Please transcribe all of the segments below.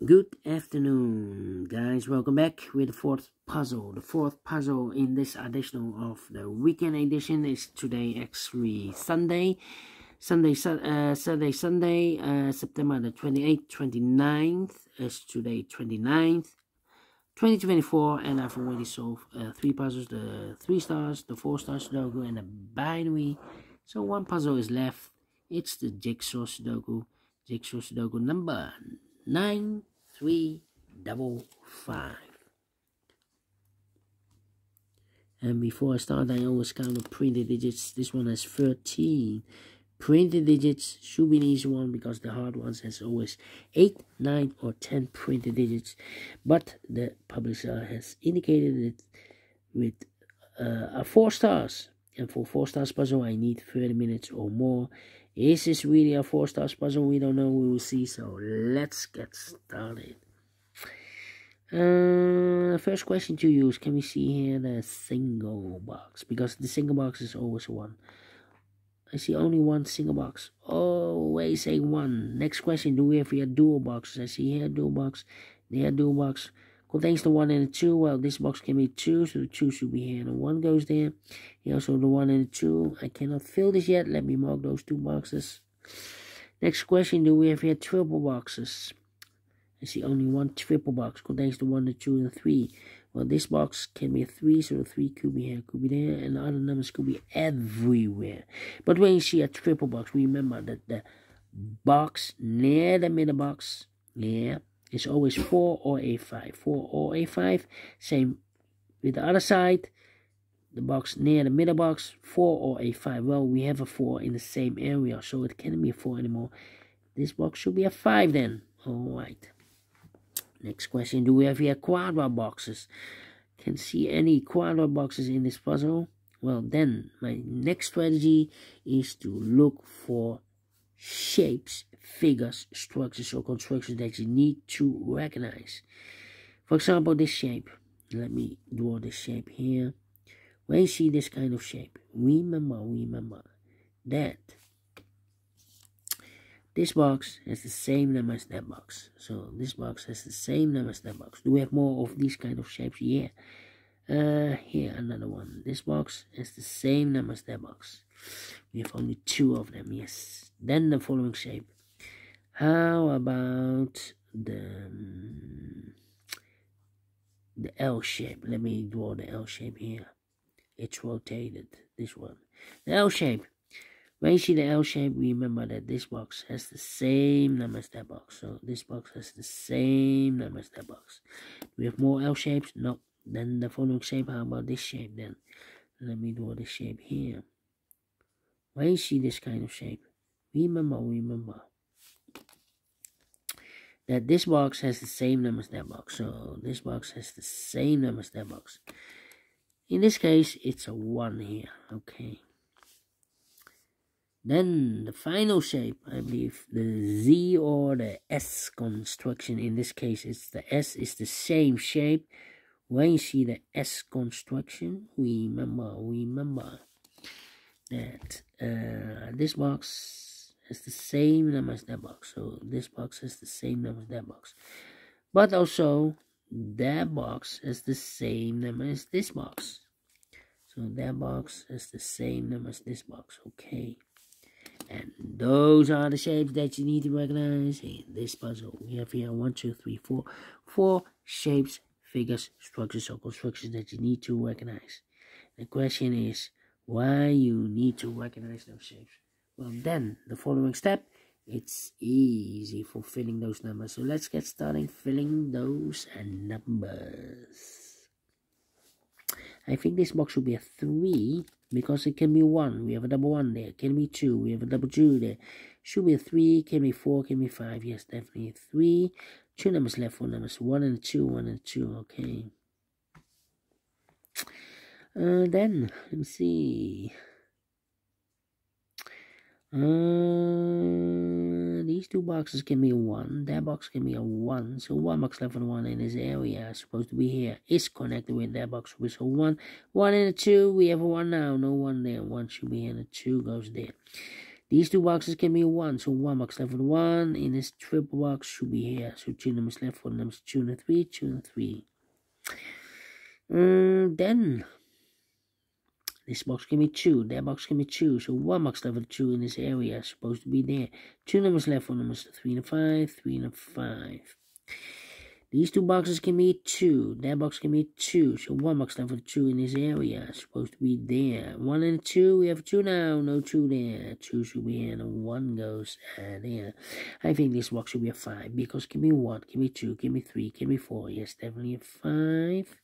Good afternoon, guys. Welcome back with the fourth puzzle. The fourth puzzle in this edition of the weekend edition is today actually Sunday, September the 28th, 29th is today 29th, 2024, and I've already solved 3 puzzles, the 3 stars, the 4 stars Sudoku, and the binary. So one puzzle is left. It's the Jigsaw Sudoku number 9355. And before I start, I always count the printed digits. This one has 13 printed digits. Should be an easy one because the hard ones has always 8, 9, or 10 printed digits. But the publisher has indicated it with 4 stars. And for 4 stars puzzle, I need 30 minutes or more. Is this really a 4 stars puzzle? We don't know. We will see. So let's get started. First question to use. Can we see here the single box? Because the single box is always 1. I see only 1 single box. Always say 1. Next question. Do we have here dual boxes? I see here dual box. There dual box. Contains the 1 and the 2. Well, this box can be 2, so the 2 should be here. And the 1 goes there. Here also the 1 and the 2. I cannot fill this yet. Let me mark those 2 boxes. Next question. Do we have here triple boxes? I see only 1 triple box. Contains the 1, the 2, and the 3. Well, this box can be a 3, so the 3 could be here, could be there. And the other numbers could be everywhere. But when you see a triple box, remember that the box near the middle box, it's always 4 or A5. 4 or A5. Same with the other side. The box near the middle box, 4 or A5. Well, we have a 4 in the same area, so it can't be a 4 anymore. This box should be a 5 then. Alright. Next question. Do we have here quadra boxes? Can see any quadra boxes in this puzzle? Well, then my next strategy is to look for shapes, figures, structures, or constructions that you need to recognize. For example, this shape. Let me draw this shape here. When you see this kind of shape, remember that this box has the same number as that box. So this box has the same number as that box. Do we have more of these kind of shapes? Yeah. Here another one. This box has the same number as that box. We have only 2 of them. Yes. Then the following shape. How about the L shape? Let me draw the L shape here. It's rotated. This one. The L shape. When you see the L shape, remember that this box has the same number as that box. So this box has the same number as that box. Do we have more L shapes? No. Then the following shape. How about this shape then? Let me draw this shape here. When you see this kind of shape, remember that this box has the same number as that box. So this box has the same number as that box. In this case, it's a 1 here. Okay. Then the final shape, I believe the Z or the S construction. In this case, it's the S is the same shape. When you see the S construction, remember that this box has the same number as that box. So this box has the same number as that box. But also, that box has the same number as this box. So that box has the same number as this box. Okay. And those are the shapes that you need to recognize in this puzzle. We have here 1, 2, 3, 4. 4 shapes, figures, structures, or constructions that you need to recognize. The question is, why you need to recognize those shapes? Well, then, the following step, it's easy for filling those numbers. So let's get started filling those numbers. I think this box should be a 3 because it can be 1. We have a double 1 there. Can be 2. We have a double 2 there. Should be a 3. Can be 4. Can be 5. Yes, definitely a 3. 2 numbers left. 4 numbers. 1 and 2. 1 and 2. Okay. Then let me see. These 2 boxes can be a 1. That box can be a 1. So 1 box left and 1 in this area supposed to be here is connected with that box. So 1 and a 2. We have a 1 now. No 1 there. 1 should be here and a 2 goes there. These two boxes can be a 1, so 1 box left for the 1, and this triple box should be here. So 2 numbers left for the numbers 2 and 3, 2 and 3. Then this box can be 2, that box can be 2, so 1 box left for the 2 in this area is supposed to be there. 2 numbers left for numbers 3 and 5, 3 and 5. These two boxes can be 2, that box can be 2, so 1 box left for the 2 in this area is supposed to be there. 1 and 2, we have 2 now, no 2 there. 2 should be here, and 1 goes there. I think this box should be a 5, because it can be 1, can be 2, can be 3, can be 4. Yes, definitely a 5.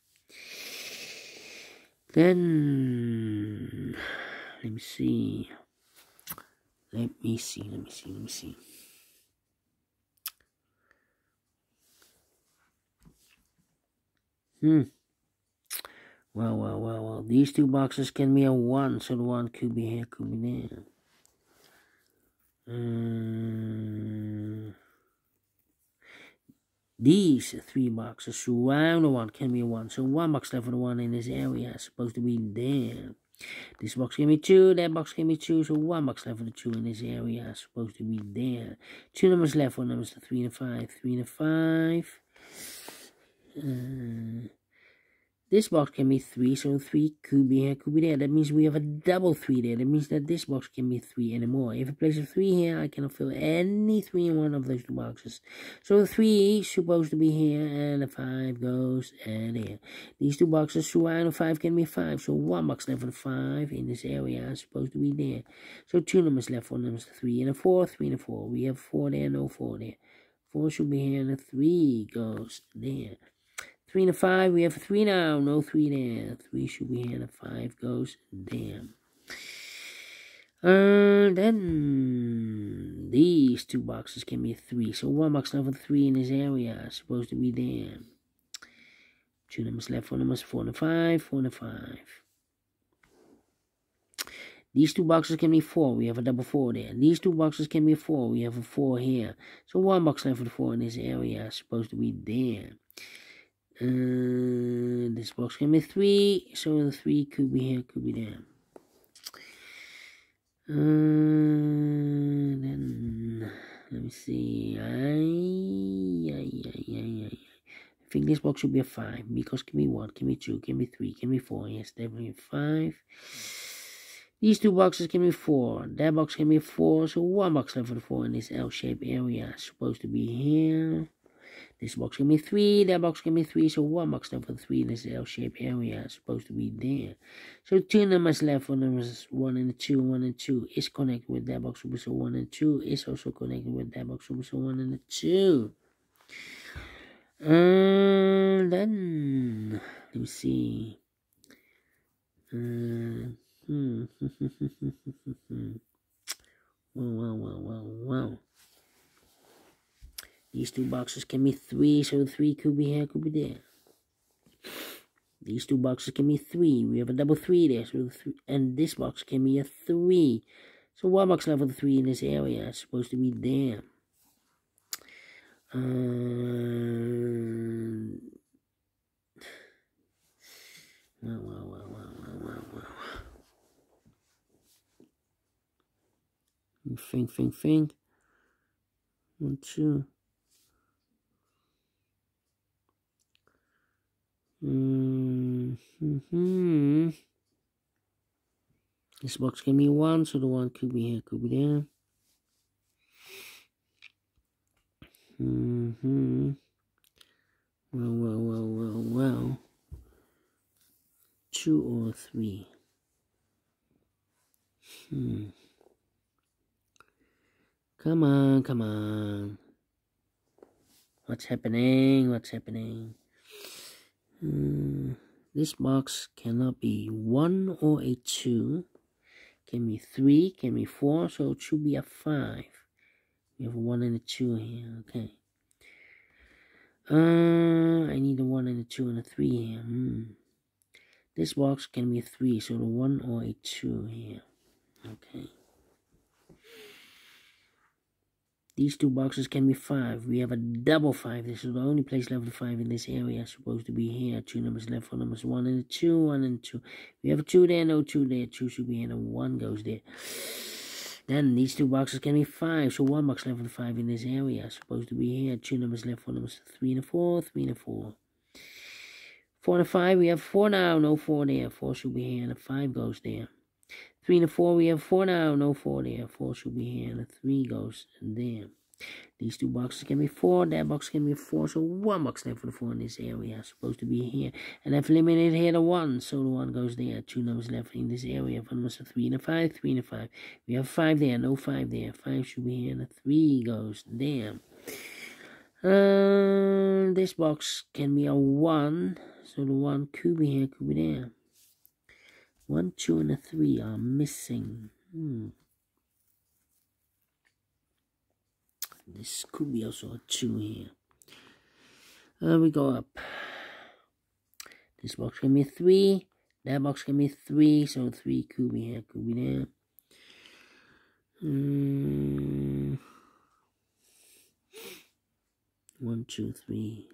Then, let me see. Well. These two boxes can be a 1, so the 1 could be here, could be there. These 3 boxes surround the 1 can be a 1, so 1 box left for the 1 in this area is supposed to be there. This box can be 2, that box can be 2, so 1 box left for the 2 in this area is supposed to be there. 2 numbers left for numbers 3 and 5, 3 and 5. This box can be 3, so 3 could be here, could be there. That means we have a double 3 there. That means that this box can be 3 anymore. If I place a 3 here, I cannot fill any 3 in one of those 2 boxes. So the 3 is supposed to be here, and the 5 goes there. These 2 boxes surround the 5 can be 5, so 1 box left for the 5 in this area is supposed to be there. So 2 numbers left for numbers 3 and a 4, 3 and a 4. We have 4 there, no 4 there. 4 should be here, and the 3 goes there. 3 and a 5, we have 3 now, no 3 there. 3 should be here, and 5 goes there. Then these 2 boxes can be 3, so 1 box left for 3 in this area is supposed to be there. 2 numbers left for numbers 4 and 5, 4 and 5. These 2 boxes can be 4, we have a double 4 there. These 2 boxes can be 4, we have a 4 here. So 1 box left for the 4 in this area is supposed to be there. This box can be 3, so the 3 could be here, could be there. Then let me see. I think this box should be a 5, because can be 1, can be 2, can be 3, can be 4. Yes, definitely a 5. These 2 boxes can be 4. That box can be 4, so 1 box left for the 4 in this L-shaped area is supposed to be here. This box can be 3, that box can be 3, so 1 box left for the 3 in this L-shaped area is supposed to be there. So 2 numbers left for numbers 1 and 2, 1 and 2 is connected with that box, so 1 and 2 is also connected with that box, so 1 and 2. Then, let me see. Well. These 2 boxes can be 3, so the 3 could be here, could be there. These 2 boxes can be 3. We have a double 3 there, so the 3, and this box can be a 3. So 1 box left for the 3 in this area is supposed to be there. Think. 1, 2. This box can be 1, so the 1 could be here, could be there. Well. 2 or 3. Come on. What's happening? This box cannot be 1 or a 2. Can be 3, can be 4, so it should be a 5. We have a 1 and a 2 here, okay. I need a 1 and a 2 and a 3 here. This box can be a 3, so the 1 or a 2 here. Okay. These 2 boxes can be 5. We have a double 5. This is the only place left for 5 in this area. It's supposed to be here. 2 numbers left for numbers 1 and 2, 1 and 2. We have a 2 there, no 2 there. 2 should be here, and 1 goes there. Then these two boxes can be 5, so 1 box left with 5 in this area. Supposed to be here. 2 numbers left, 4 numbers 3 and a 4, 3 and a 4. 4 and a 5, we have 4 now, no 4 there. 4 should be here, and a 5 goes there. 3 and a 4, we have 4 now, no 4 there. 4 should be here, and a 3 goes there. These two boxes can be 4, that box can be 4, so 1 box left for the 4 in this area. Supposed to be here. And I've eliminated here the 1, so the 1 goes there. 2 numbers left in this area. 4 numbers 3 and a 5, 3 and a 5. We have 5 there, no 5 there. 5 should be here, and a 3 goes there. This box can be a 1, so the 1 could be here, could be there. 1, 2, and a 3 are missing. This could be also a 2 here. We go up. This box can be a 3. That box can be 3, so 3 could be here, could be there. 1, 2, 3.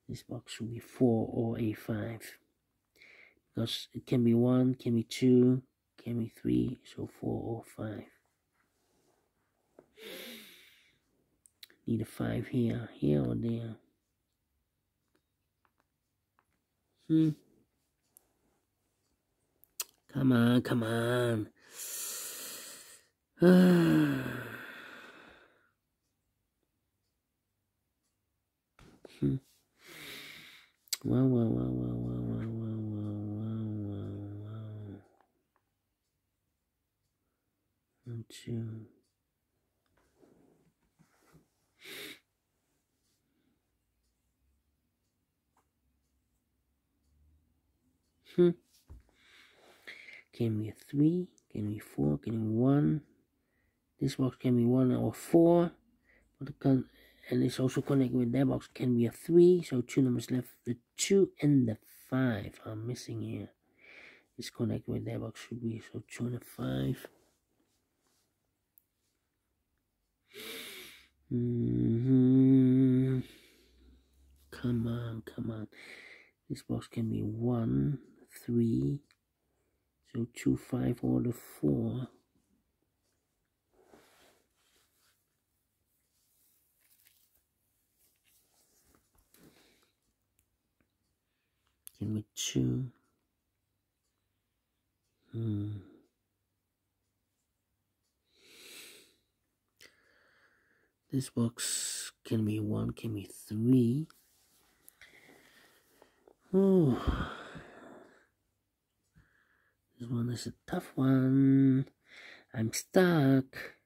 This box should be 4 or a 5. Because it can be 1, can be 2, can be 3, so 4 or 5. Need a 5 here, here or there. Come on, come on. Wow. 1, 2. Can be a 3, can be 4, can be 1. This box can be 1 or 4. And it's also connected with that box. Can be a 3, so 2 numbers left. The 2 and the 5 are missing here. It's connected with that box, should be so 2 and a 5. Come on, come on. This box can be 1, 3, so 2, 5, or the 4. Can be 2. This box can be 1, can be 3. Oh, this one is a tough one. I'm stuck.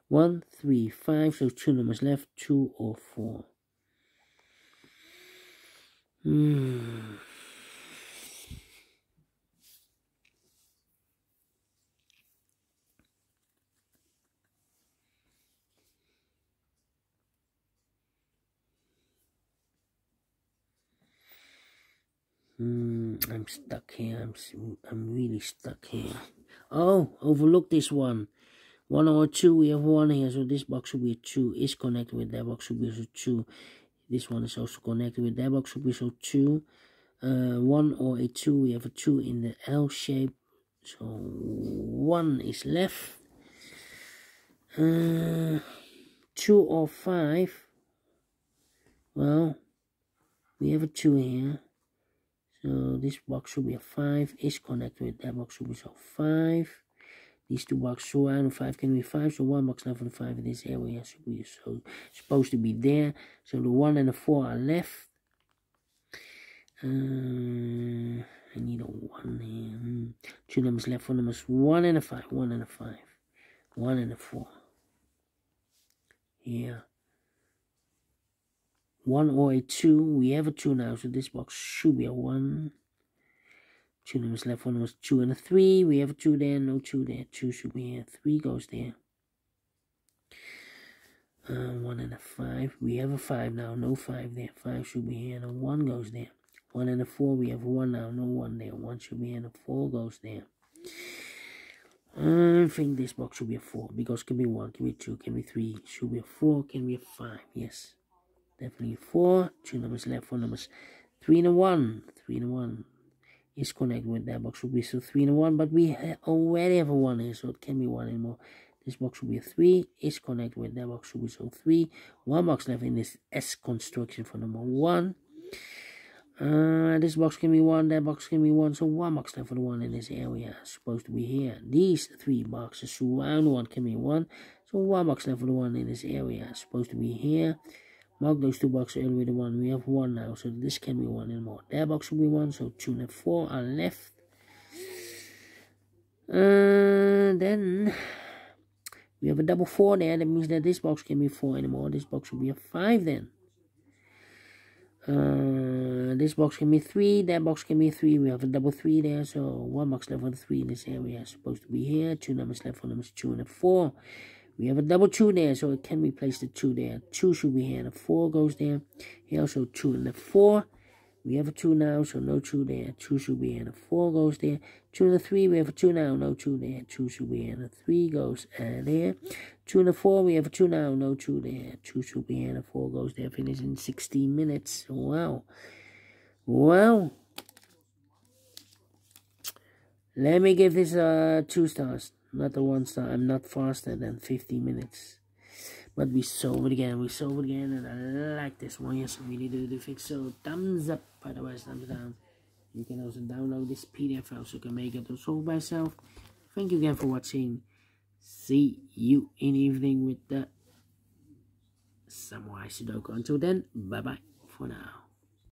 One, 3, 5, so 2 numbers left, 2 or 4. I'm stuck here. I'm really stuck here. Oh, overlook this one. 1 or 2, we have 1 here, so this box should be a 2. Is connected with that box, should be a 2. This one is also connected with that box, should be so 2. 1 or a 2, we have a 2 in the L shape, so 1 is left. 2 or 5, well, we have a 2 here, so this box should be a 5. Is connected with that box, should be so 5. These two boxes, so 1 and 5 can be 5, so 1 box left for the 5 in this area should be so supposed to be there. So the 1 and the 4 are left. I need a 1 here. 2 numbers left, 4 numbers, 1 and a 5, 1 and a 5, 1 and a 4. Here. 1 or a 2, we have a 2 now, so this box should be a 1. 2 numbers left, 1 numbers, 2 and a 3. We have a 2 there, no 2 there. 2 should be here, 3 goes there. 1 and a 5. We have a 5 now, no 5 there. 5 should be here, and a 1 goes there. 1 and a 4, we have 1 now, no 1 there. 1 should be here, and a 4 goes there. I think this box should be a 4 because can be 1, can be 2, can be 3, should be a 4, can be a 5. Yes, definitely 4. 2 numbers left, 4 numbers. 3 and a 1. 3 and a 1 is connected with that box. Should be so 3 and a 1, but we already have a 1 here, so it can be 1 anymore. This box should be a 3. Is connected with that box. Should be so 3. 1 box left in this S construction for number 1. This box can be 1, that box can be 1, so 1 box left for the 1 in this area, supposed to be here. These 3 boxes surround 1 can be 1, so 1 box left for the 1 in this area, supposed to be here. Mark those 2 boxes earlier with the 1, we have 1 now, so this can be 1 anymore. That box will be 1, so 2 and 4 are left. Then we have a double 4 there, that means that this box can be 4 anymore. This box will be a 5 then. This box can be 3, that box can be 3, we have a double 3 there, so 1 box left for the 3 in this area, supposed to be here. 2 numbers left for numbers 2 and 4. We have a double 2 there, so it can replace the 2 there. 2 should be here, the 4 goes there. Here also 2 and the 4. We have a 2 now, so no 2 there. 2 should be here, the 4 goes there. 2 and the 3, we have a 2 now, no 2 there. 2 should be here, the 3 goes there. 2 and the 4, we have a 2 now, no 2 there. 2 should be here, the 4 goes there. Finish in 16 minutes. Wow. Well, let me give this 2 stars, not the 1 star. I'm not faster than 15 minutes. But we solve it again, and I like this one. Yes, I really do the fix. So thumbs up, otherwise thumbs down. You can also download this PDF file so you can make it or solve by yourself. Thank you again for watching. See you in the evening with the Samurai Sudoku. Until then, bye bye for now.